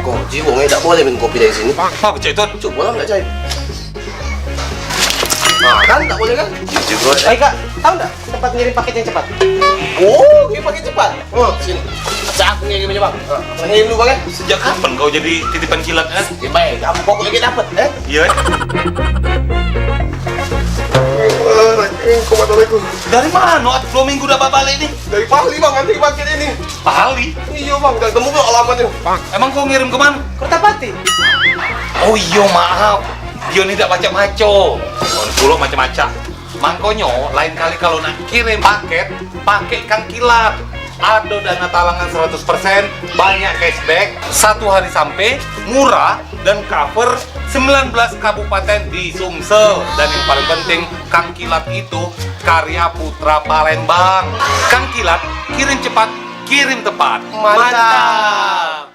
Oh, Jiwong tidak boleh minum kopi dari sini. Apa cek itu? Coba lah nggak cai. Nah kan tak boleh kan? Juga. Baik kak, tahu nggak tempat ngirim paket yang cepat? Oh, ini pakai cepat. Oh, sini. Saya aku ngirimnya bang. Ngirim dulu bang ya. Sejak kapan kau jadi titipan kilat kan? Ya baik, kamu pokoknya kita dapat, Iya. Assalamualaikum. Dari mana? 2 minggu udah balik nih. Dari Bali bang, nanti paket ini. Bali. Iya bang, udah temu belum alamatnya? Emang kau ngirim kemana? Kertapati. Oh iya maaf. Dia ini tidak macam-macam. Orang pulau macam-macam. Mangkonyo lain kali kalau nak kirim paket, pakai Kang Kilat. Ada dana talangan 100%, banyak cashback, 1 hari sampai, murah, dan cover 19 kabupaten di Sumsel. Dan yang paling penting, Kang Kilat itu karya putra Palembang. Kang Kilat, kirim cepat, kirim tepat. Mantap.